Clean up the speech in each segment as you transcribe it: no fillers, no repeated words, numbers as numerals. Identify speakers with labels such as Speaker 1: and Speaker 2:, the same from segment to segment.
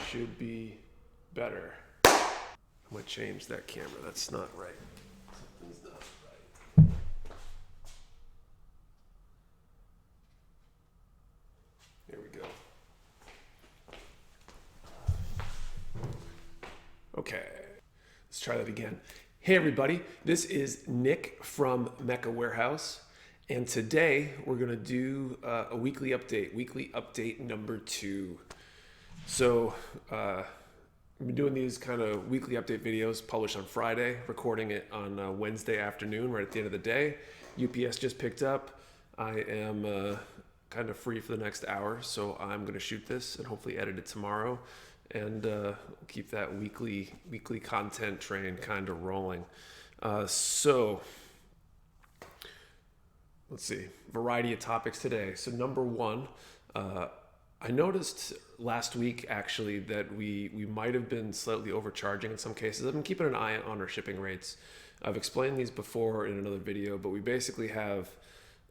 Speaker 1: should be better. I'm gonna change that camera. That's not right. Something's not right. There we go. Okay, let's try that again. Hey everybody, this is Nick from Mecca Warehouse, and today we're gonna do a weekly update number 2. So I've been doing these kind of weekly update videos, published on Friday, recording it on Wednesday afternoon, right at the end of the day. UPS just picked up. I am kind of free for the next hour, so I'm gonna shoot this and hopefully edit it tomorrow, and keep that weekly content train kind of rolling. So let's see, variety of topics today. So number 1, I noticed last week actually that we might have been slightly overcharging in some cases. I've been keeping an eye on our shipping rates. I've explained these before in another video, but we basically have,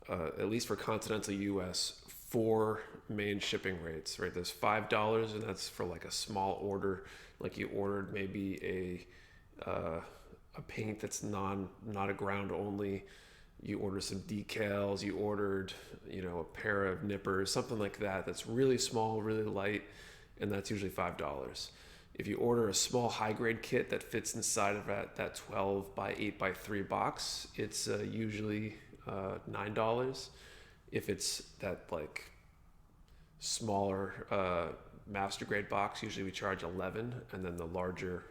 Speaker 1: at least for continental US, 4 main shipping rates, right? There's $5, and that's for like a small order, like you ordered maybe a paint that's not a ground only. You order some decals, you ordered, a pair of nippers, something like that. That's really small, really light, and that's usually $5. If you order a small high grade kit that fits inside of that 12 by 8 by 3 box, it's usually $9. If it's that like smaller master grade box, usually we charge $11, and then the larger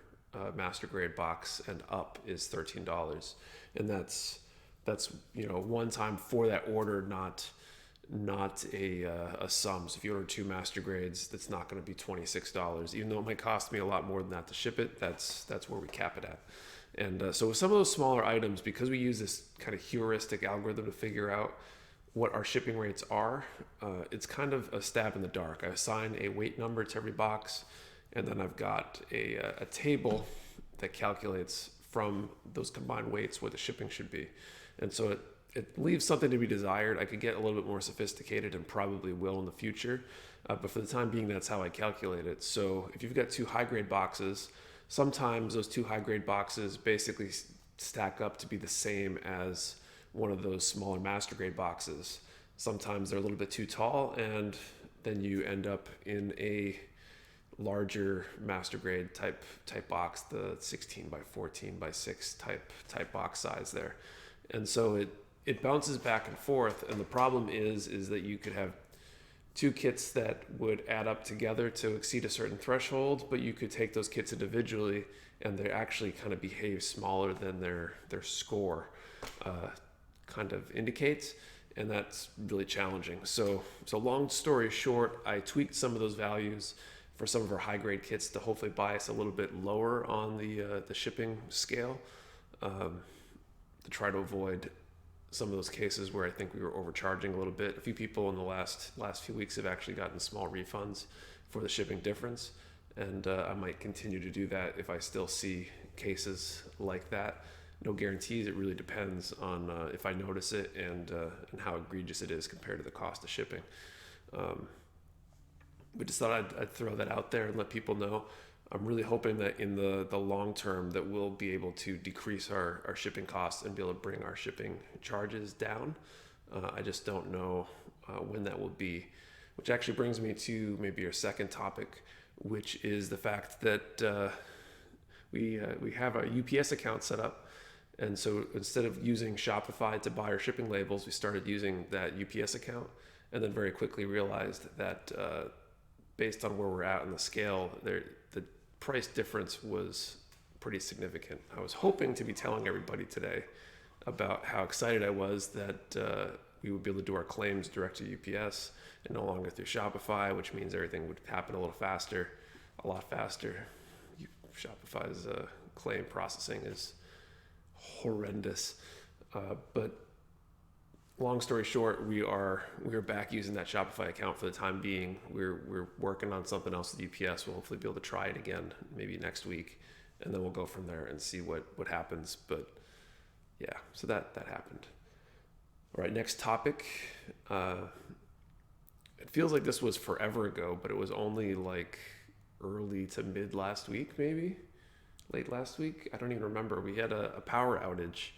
Speaker 1: master grade box and up is $13, and that's one time for that order, not a sum. So if you order 2 master grades, that's not going to be $26, even though it might cost me a lot more than that to ship it. That's where we cap it at. And so with some of those smaller items, because we use this kind of heuristic algorithm to figure out what our shipping rates are, it's kind of a stab in the dark. I assign a weight number to every box, and then I've got a table that calculates from those combined weights what the shipping should be. And so it leaves something to be desired. I could get a little bit more sophisticated and probably will in the future. But for the time being, that's how I calculate it. So if you've got 2 high grade boxes, sometimes those 2 high grade boxes basically stack up to be the same as one of those smaller master grade boxes. Sometimes they're a little bit too tall, and then you end up in a larger master grade type box, the 16 by 14 by 6 type box size there. And so it bounces back and forth, and the problem is that you could have 2 kits that would add up together to exceed a certain threshold, but you could take those kits individually and they actually kind of behave smaller than their score kind of indicates, and that's really challenging. So long story short, I tweaked some of those values for some of our high grade kits to hopefully bias a little bit lower on the shipping scale, to try to avoid some of those cases where I think we were overcharging a little bit. A few people in the last few weeks have actually gotten small refunds for the shipping difference, and I might continue to do that if I still see cases like that. No guarantees. It really depends on if I notice it and how egregious it is compared to the cost of shipping. We just thought I'd throw that out there and let people know. I'm really hoping that in the long term that we'll be able to decrease our shipping costs and be able to bring our shipping charges down. I just don't know when that will be, which actually brings me to maybe our second topic, which is the fact that we have a UPS account set up. And so instead of using Shopify to buy our shipping labels, we started using that UPS account, and then very quickly realized that based on where we're at on the scale, the price difference was pretty significant. I was hoping to be telling everybody today about how excited I was that we would be able to do our claims direct to UPS and no longer through Shopify, which means everything would happen a lot faster. Shopify's claim processing is horrendous. But long story short, we are back using that Shopify account for the time being. We're working on something else with UPS. We'll hopefully be able to try it again maybe next week, and then we'll go from there and see what happens. But yeah, so that happened. All right, next topic. It feels like this was forever ago, but it was only like early to mid last week, maybe late last week. I don't even remember. We had a power outage.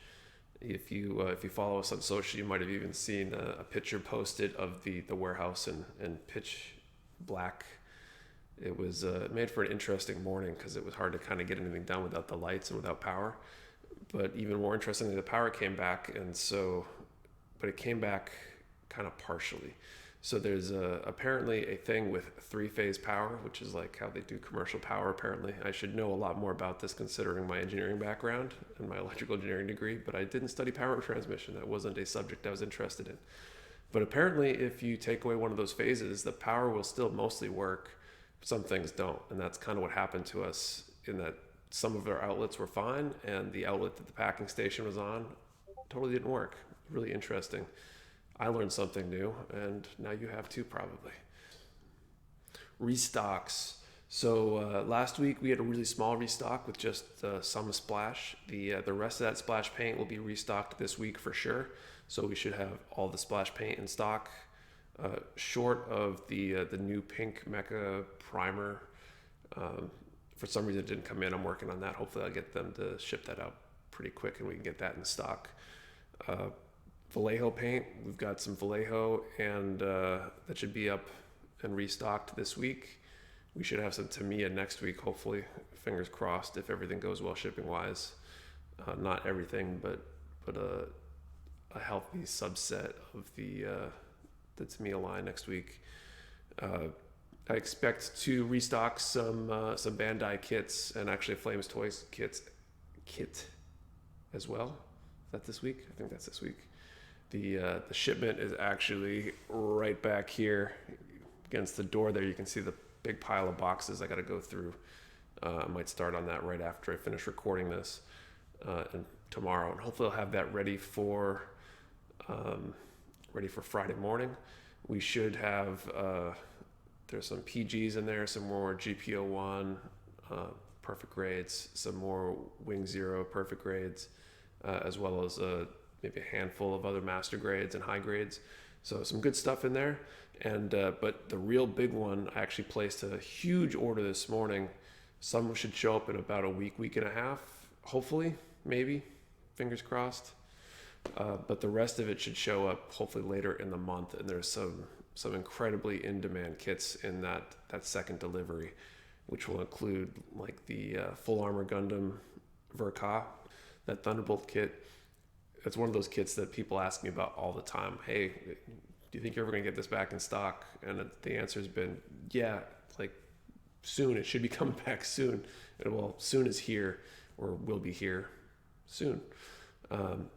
Speaker 1: If you follow us on social, you might have even seen a picture posted of the warehouse in pitch black. It was made for an interesting morning because it was hard to kind of get anything done without the lights and without power. But even more interestingly, the power came back, but it came back kind of partially. So there's apparently a thing with three-phase power, which is like how they do commercial power, apparently. I should know a lot more about this considering my engineering background and my electrical engineering degree, but I didn't study power transmission. That wasn't a subject I was interested in. But apparently, if you take away one of those phases, the power will still mostly work. Some things don't, and that's kind of what happened to us in that some of our outlets were fine, and the outlet that the packing station was on totally didn't work. Really interesting. I learned something new, and now you have too, probably. Restocks. So last week we had a really small restock with just some splash. The rest of that splash paint will be restocked this week for sure. So we should have all the splash paint in stock. Short of the new pink Mecha primer. For some reason it didn't come in. I'm working on that. Hopefully I'll get them to ship that out pretty quick and we can get that in stock. Vallejo paint, we've got some Vallejo, and that should be up and restocked this week. We should have some Tamiya next week, hopefully. Fingers crossed if everything goes well shipping wise. Not everything, but a healthy subset of the Tamiya line next week. I expect to restock some Bandai kits and actually Flames Toys kit as well. Is that this week? I think that's this week. The shipment is actually right back here against the door there. You can see the big pile of boxes I got to go through. I might start on that right after I finish recording this and tomorrow, and hopefully I'll have that ready for Friday morning. We should have there's some PGs in there, some more GPO1 perfect grades, some more Wing Zero perfect grades, as well as maybe a handful of other master grades and high grades. So some good stuff in there. And but the real big one, I actually placed a huge order this morning. Some should show up in about a week and a half, hopefully, maybe, fingers crossed. But the rest of it should show up hopefully later in the month. And there's some incredibly in-demand kits in that second delivery, which will include like the Full Armor Gundam Verka, that Thunderbolt kit. It's one of those kits that people ask me about all the time. Hey, do you think you're ever going to get this back in stock? And the answer has been, yeah, like soon. It should be coming back soon. And well, soon is here, or will be here soon.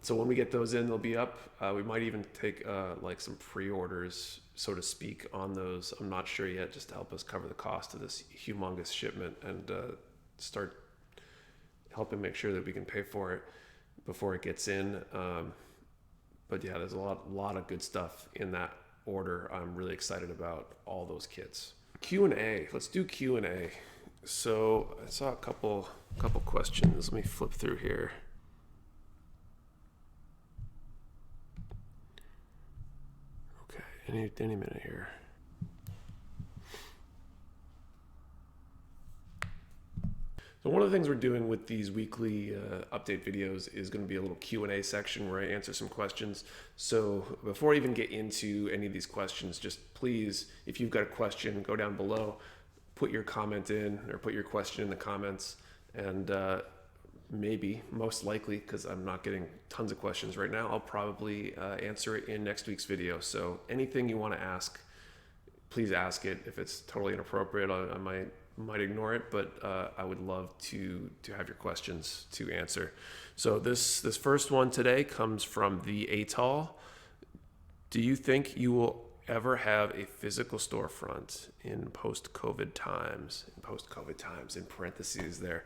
Speaker 1: So when we get those in, they'll be up. We might even take like some pre-orders, so to speak, on those. I'm not sure yet, just to help us cover the cost of this humongous shipment and start helping make sure that we can pay for it before it gets in. But yeah, there's a lot of good stuff in that order. I'm really excited about all those kits. Q&A. Let's do Q&A. So I saw a couple questions. Let me flip through here. Okay, any minute here. So one of the things we're doing with these weekly update videos is going to be a little Q&A section where I answer some questions. So before I even get into any of these questions, just please, if you've got a question, go down below, put your comment in or put your question in the comments, and maybe, most likely, because I'm not getting tons of questions right now, I'll probably answer it in next week's video. So anything you want to ask, please ask it. If it's totally inappropriate, I might ignore it, but I would love to have your questions to answer. So this first one today comes from the Atoll. Do you think you will ever have a physical storefront in post-COVID times? In parentheses there.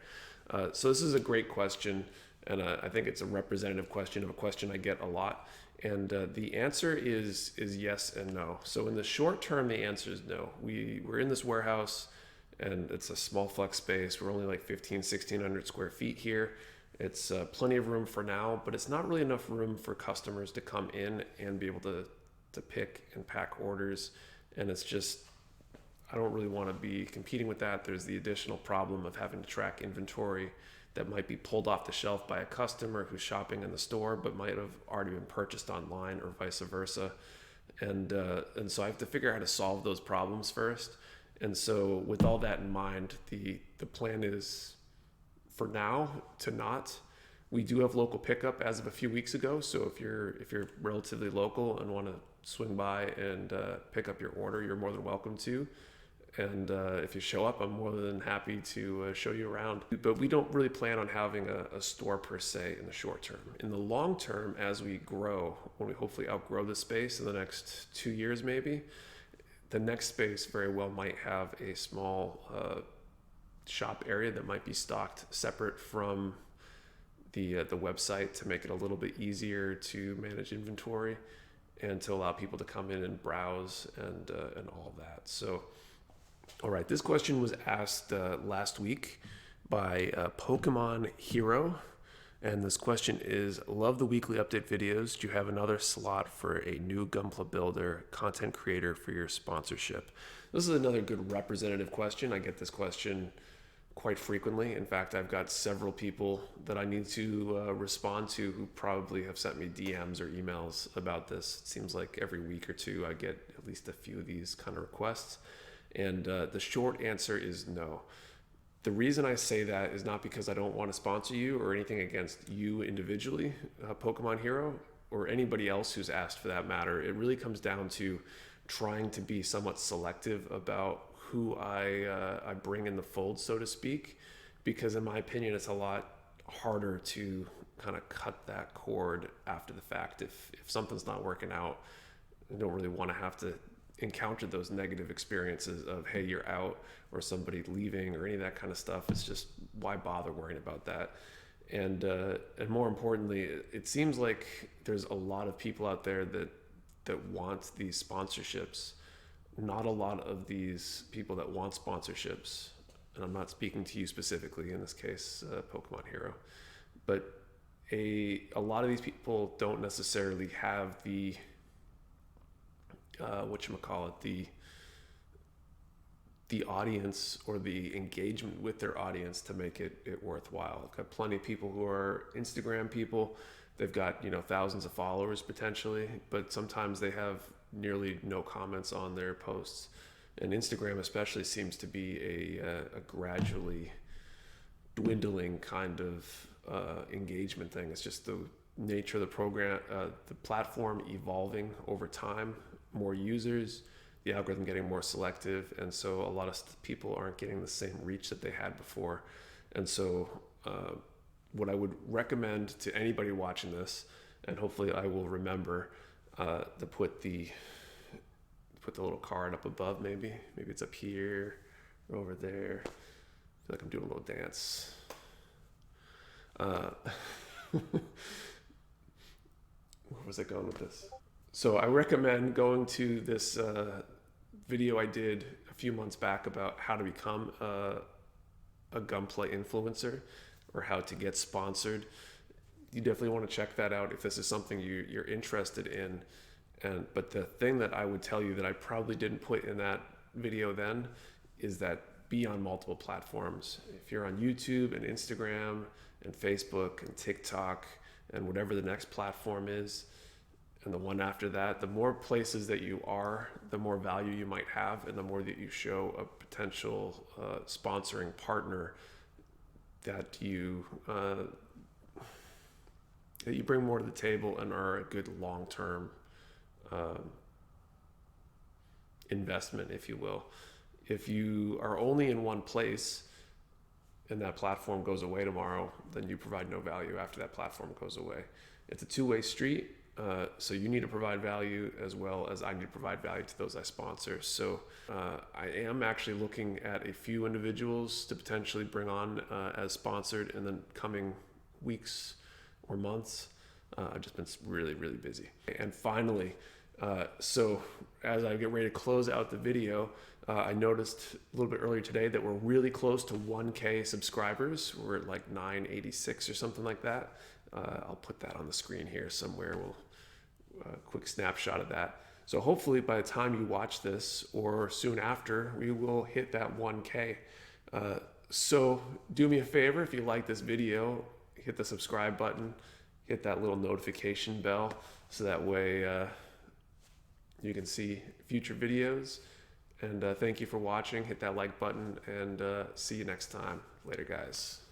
Speaker 1: So this is a great question, and I think it's a representative question of a question I get a lot. And the answer is yes and no. So in the short term, the answer is no. We're in this warehouse, and it's a small flex space. We're only like 1,600 square feet here. It's plenty of room for now, but it's not really enough room for customers to come in and be able to pick and pack orders. And it's just, I don't really want to be competing with that. There's the additional problem of having to track inventory that might be pulled off the shelf by a customer who's shopping in the store but might have already been purchased online, or vice versa. And so I have to figure out how to solve those problems first. And so with all that in mind, the plan is for now to not. We do have local pickup as of a few weeks ago. So if you're relatively local and want to swing by and pick up your order, you're more than welcome to. And if you show up, I'm more than happy to show you around. But we don't really plan on having a store per se in the short term. In the long term, as we grow, when we hopefully outgrow the space in the next 2 years maybe, the next space very well might have a small shop area that might be stocked separate from the website, to make it a little bit easier to manage inventory and to allow people to come in and browse and all that. So, all right, this question was asked last week by Pokemon Hero, and this question is: love the weekly update videos. Do you have another slot for a new gunpla builder content creator for your sponsorship? This is another good representative question. I get this question quite frequently. In fact, I've got several people that I need to respond to who probably have sent me DMs or emails about this. It seems like every week or two I get at least a few of these kind of requests. And the short answer is no. The reason I say that is not because I don't want to sponsor you or anything against you individually, Pokemon Hero, or anybody else who's asked for that matter. It really comes down to trying to be somewhat selective about who I bring in the fold, so to speak, because in my opinion, it's a lot harder to kind of cut that cord after the fact. If something's not working out, I don't really want to have to encounter those negative experiences of, hey, you're out, or somebody leaving, or any of that kind of stuff. It's just, why bother worrying about that? And more importantly, it seems like there's a lot of people out there that want these sponsorships. Not a lot of these people that want sponsorships, and I'm not speaking to you specifically in this case, Pokemon Hero, but a lot of these people don't necessarily have the the audience or the engagement with their audience to make it worthwhile. I've got plenty of people who are Instagram people. They've got, thousands of followers potentially, but sometimes they have nearly no comments on their posts. And Instagram especially seems to be a gradually dwindling kind of engagement thing. It's just the nature of the program, the platform evolving over time, more users, the algorithm getting more selective, and so a lot of people aren't getting the same reach that they had before. And so what I would recommend to anybody watching this, and hopefully I will remember to put the little card up above, maybe it's up here or over there. I feel like I'm doing a little dance. Where was I going with this? So I recommend going to this video I did a few months back about how to become a gunpla influencer, or how to get sponsored. You definitely want to check that out if this is something you're interested in. But the thing that I would tell you that I probably didn't put in that video then is that be on multiple platforms. If you're on YouTube and Instagram and Facebook and TikTok and whatever the next platform is, and the one after that, the more places that you are, the more value you might have, and the more that you show a potential sponsoring partner that you bring more to the table and are a good long-term investment, if you will. If you are only in one place and that platform goes away tomorrow, then you provide no value after that platform goes away. It's a two-way street. So you need to provide value as well as I need to provide value to those I sponsor. So I am actually looking at a few individuals to potentially bring on as sponsored in the coming weeks or months. I've just been really, really busy. And finally, so as I get ready to close out the video, I noticed a little bit earlier today that we're really close to 1K subscribers. We're at like 986 or something like that. I'll put that on the screen here somewhere. We'll quick snapshot of that. So hopefully by the time you watch this or soon after, we will hit that 1K. So do me a favor, if you like this video, hit the subscribe button, hit that little notification bell, so that way you can see future videos. And thank you for watching. Hit that like button, and see you next time. Later, guys.